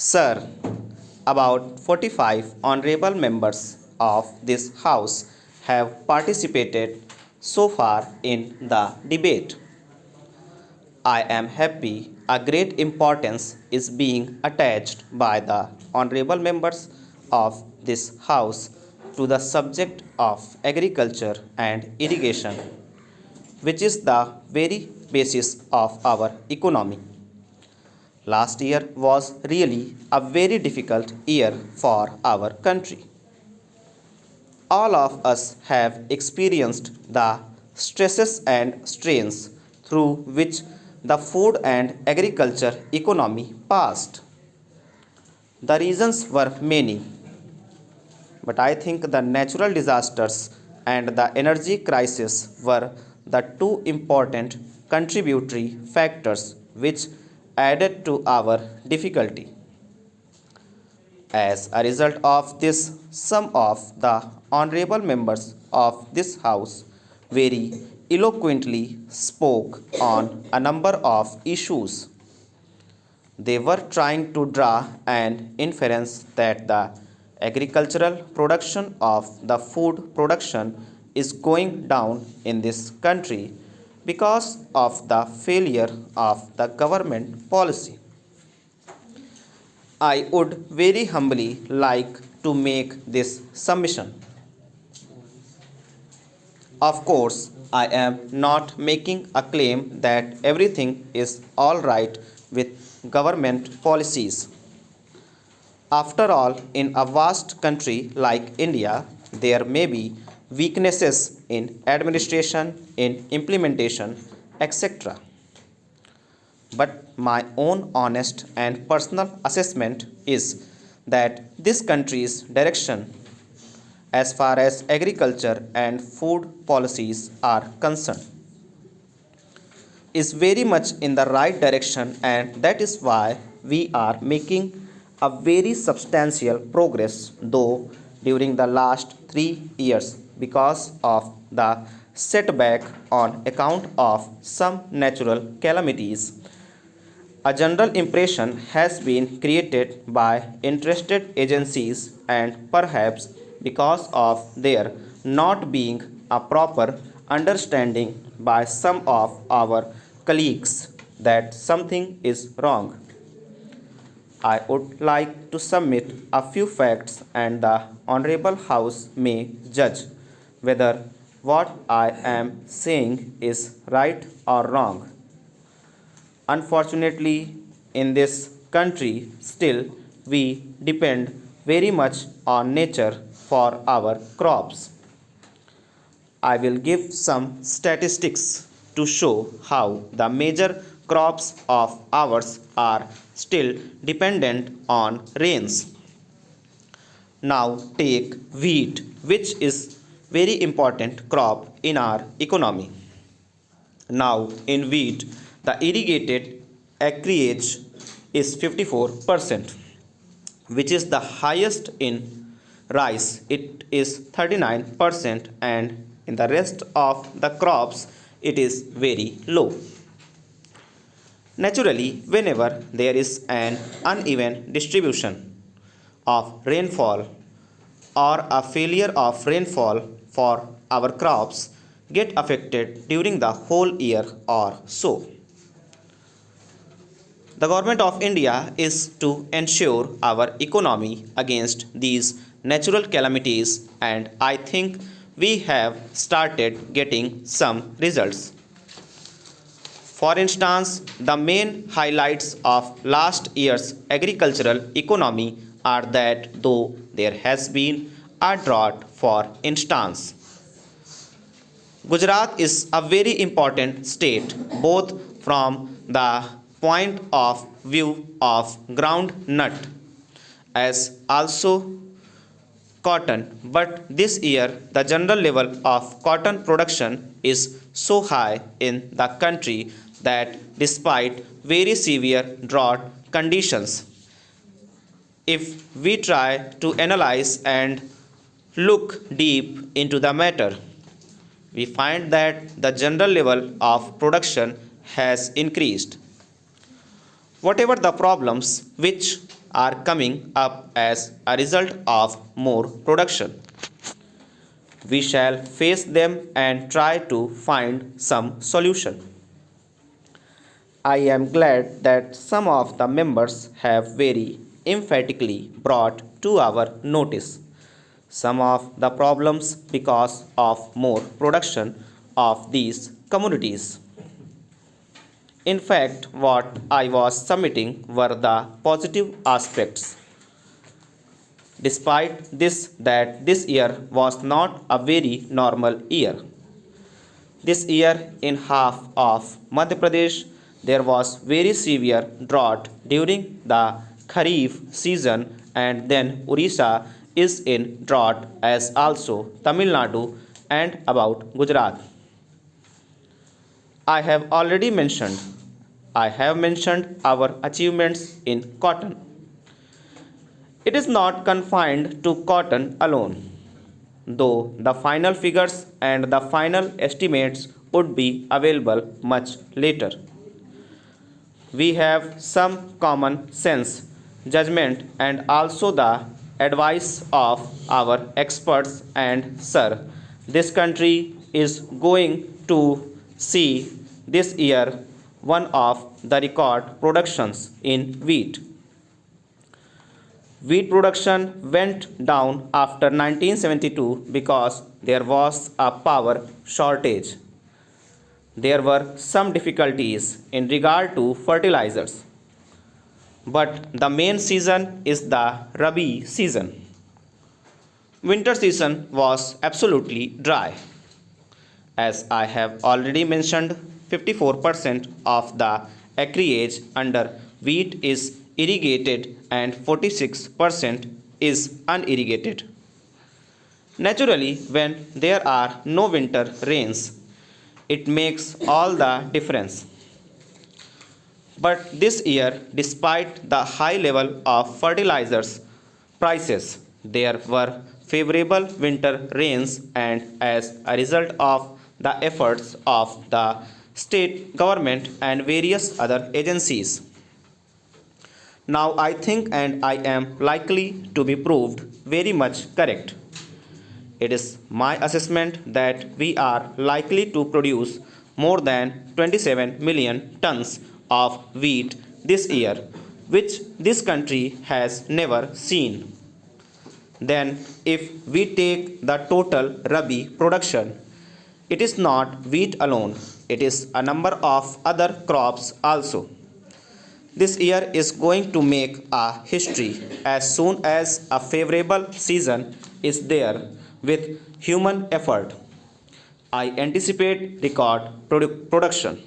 Sir, about 45 honorable members of this House have participated so far in the debate. I am happy a great importance is being attached by the honorable members of this House to the subject of agriculture and irrigation, which is the very basis of our economy. Last year was really a very difficult year for our country. All of us have experienced the stresses and strains through which the food and agriculture economy passed. The reasons were many, but I think the natural disasters and the energy crisis were the two important contributory factors which added to our difficulty. As a result of this, some of the honorable members of this House very eloquently spoke on a number of issues. They were trying to draw an inference that the agricultural production of the food production is going down in this country because of the failure of the government policy. I would very humbly like to make this submission. Of course, I am not making a claim that everything is all right with government policies. After all, in a vast country like India, there may be weaknesses in administration, in implementation, etc. But my own honest and personal assessment is that this country's direction as far as agriculture and food policies are concerned is very much in the right direction, and that is why we are making a very substantial progress, though during the last 3 years because of the setback on account of some natural calamities. A general impression has been created by interested agencies, and perhaps because of there not being a proper understanding by some of our colleagues that something is wrong. I would like to submit a few facts, and the Honorable House may judge whether what I am saying is right or wrong. Unfortunately, in this country, still we depend very much on nature for our crops. I will give some statistics to show how the major crops of ours are still dependent on rains. Now take wheat, which is very important crop in our economy. Now in wheat, the irrigated acreage is 54%, which is the highest in rice. It is 39%, and in the rest of the crops it is very low. Naturally, whenever there is an uneven distribution of rainfall or a failure of rainfall for our crops get affected during the whole year or so. The government of India is to ensure our economy against these natural calamities, and I think we have started getting some results. For instance, the main highlights of last year's agricultural economy are that though there has been a drought, for instance, Gujarat is a very important state both from the point of view of groundnut as also cotton, but this year the general level of cotton production is so high in the country that despite very severe drought conditions, if we try to analyze and look deep into the matter, we find that the general level of production has increased. Whatever the problems which are coming up as a result of more production. We shall face them and try to find some solution. I am glad that some of the members have very emphatically brought to our notice some of the problems because of more production of these commodities. In fact, what I was submitting were the positive aspects. Despite this, that this year was not a very normal year. This year, in half of Madhya Pradesh, there was very severe drought during the Kharif season, and then Orissa is in drought as also Tamil Nadu and about Gujarat. I have already mentioned. I have mentioned our achievements in cotton. It is not confined to cotton alone, though the final figures and the final estimates would be available much later. We have some common sense, judgment, and also the advice of our experts. And, sir, this country is going to see this year one of the record productions in wheat. Wheat production went down after 1972 because there was a power shortage. There were some difficulties in regard to fertilizers, but the main season is the Rabi season. Winter season was absolutely dry. As I have already mentioned, 54% of the acreage under wheat is irrigated and 46% is unirrigated. Naturally, when there are no winter rains, it makes all the difference. But this year, despite the high level of fertilizers prices, there were favorable winter rains, and as a result of the efforts of the state government and various other agencies. Now I think and I am likely to be proved very much correct. It is my assessment that we are likely to produce more than 27 million tons of wheat this year, which this country has never seen. Then, if we take the total Rabi production, it is not wheat alone, it is a number of other crops also. This year is going to make a history as soon as a favorable season is there with human effort. I anticipate record production.